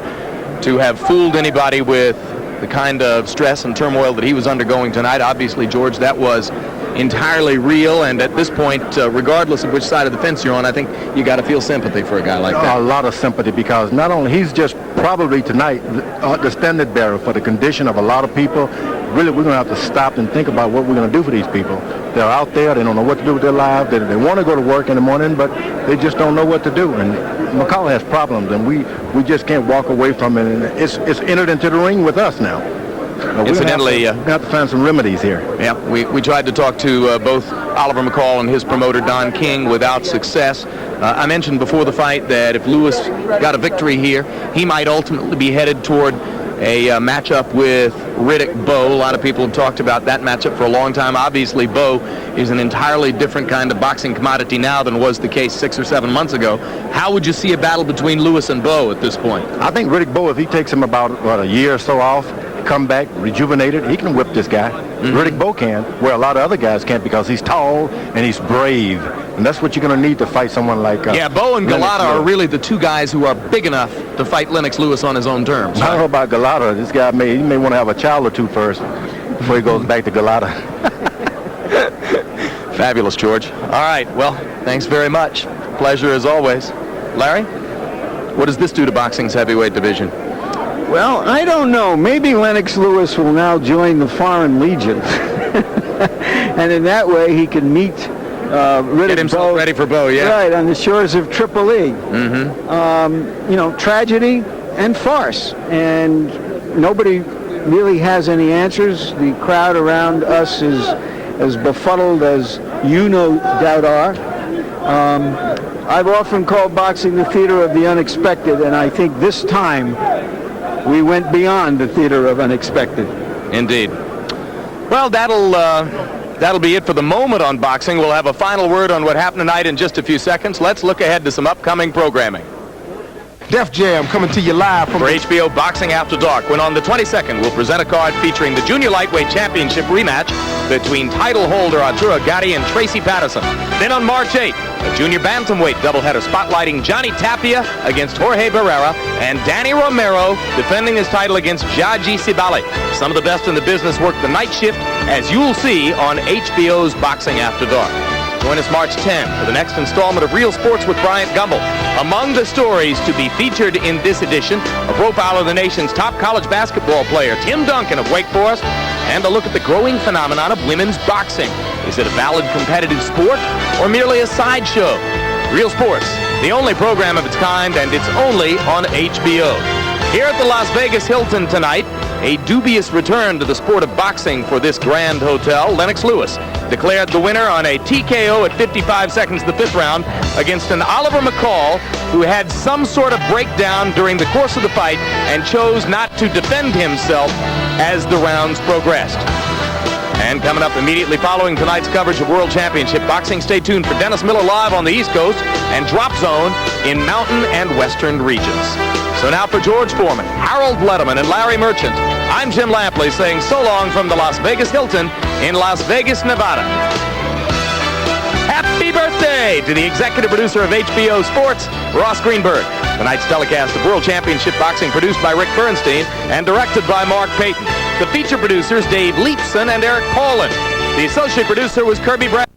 Speaker 1: to have fooled anybody with the kind of stress and turmoil that he was undergoing tonight. Obviously, George, that was entirely real, and at this point, regardless of which side of the fence you're on, I think you got to feel sympathy for a guy like that.
Speaker 7: A lot of sympathy, because not only he's just probably tonight the standard bearer for the condition of a lot of people. Really, we're going to have to stop and think about what we're going to do for these people. They're out there, they don't know what to do with their lives, they want to go to work in the morning, but they just don't know what to do. And McCall has problems, and we just can't walk away from it, and it's entered into the ring with us now.
Speaker 1: Incidentally,
Speaker 7: we have to find some remedies here.
Speaker 1: Yeah, we tried to talk to both Oliver McCall and his promoter Don King without success. I mentioned before the fight that if Lewis got a victory here, he might ultimately be headed toward a matchup with Riddick Bowe. A lot of people have talked about that matchup for a long time. Obviously, Bowe is an entirely different kind of boxing commodity now than was the case 6 or 7 months ago. How would you see a battle between Lewis and Bowe at this point?
Speaker 7: I think Riddick Bowe, if he takes him about a year or so off, come back rejuvenated, he can whip this guy. Riddick Bowe can, where a lot of other guys can't, because he's tall and he's brave. And that's what you're going to need to fight someone like
Speaker 1: yeah, Bowe and Galata are really the two guys who are big enough to fight Lennox Lewis on his own terms.
Speaker 7: I don't know about Galata. This guy may want to have a child or two first before he goes back to Galata.
Speaker 1: Fabulous, George. All right, well, thanks very much. Pleasure as always. Larry, what does this do to boxing's heavyweight division?
Speaker 6: Well, I don't know. Maybe Lennox Lewis will now join the Foreign Legion. And in that way, he can meet Riddick
Speaker 1: Get himself
Speaker 6: Bowe,
Speaker 1: ready for Bowe, yeah.
Speaker 6: Right, on the shores of Tripoli. You know, tragedy and farce. And nobody really has any answers. The crowd around us is as befuddled as you no doubt are. I've often called boxing the theater of the unexpected, and I think this time we went beyond the theater of unexpected.
Speaker 1: Indeed. Well, that'll be it for the moment on boxing. We'll have a final word on what happened tonight in just a few seconds. Let's look ahead to some upcoming programming.
Speaker 16: Def Jam coming to you live from
Speaker 1: for HBO Boxing After Dark, when on the 22nd we'll present a card featuring the Junior Lightweight Championship rematch between title holder Arturo Gatti and Tracy Patterson. Then on March 8th, a Junior Bantamweight doubleheader spotlighting Johnny Tapia against Jorge Barrera and Danny Romero defending his title against Jaji Sibali. Some of the best in the business work the night shift, as you'll see on HBO's Boxing After Dark. Join us March 10 for the next installment of Real Sports with Bryant Gumbel. Among the stories to be featured in this edition, a profile of the nation's top college basketball player, Tim Duncan of Wake Forest, and a look at the growing phenomenon of women's boxing. Is it a valid competitive sport or merely a sideshow? Real Sports, the only program of its kind, and it's only on HBO. Here at the Las Vegas Hilton tonight, a dubious return to the sport of boxing for this Grand Hotel. Lennox Lewis declared the winner on a TKO at 55 seconds of the 5th round against an Oliver McCall who had some sort of breakdown during the course of the fight and chose not to defend himself as the rounds progressed. And coming up immediately following tonight's coverage of World Championship Boxing, stay tuned for Dennis Miller live on the East Coast and Drop Zone in Mountain and Western regions. So now for George Foreman, Harold Letterman, and Larry Merchant, I'm Jim Lampley saying so long from the Las Vegas Hilton in Las Vegas, Nevada. Happy birthday to the executive producer of HBO Sports, Ross Greenberg. Tonight's telecast of World Championship Boxing produced by Rick Bernstein and directed by Mark Payton. The feature producers, Dave Leepson and Eric Paulin. The associate producer was Kirby Brad.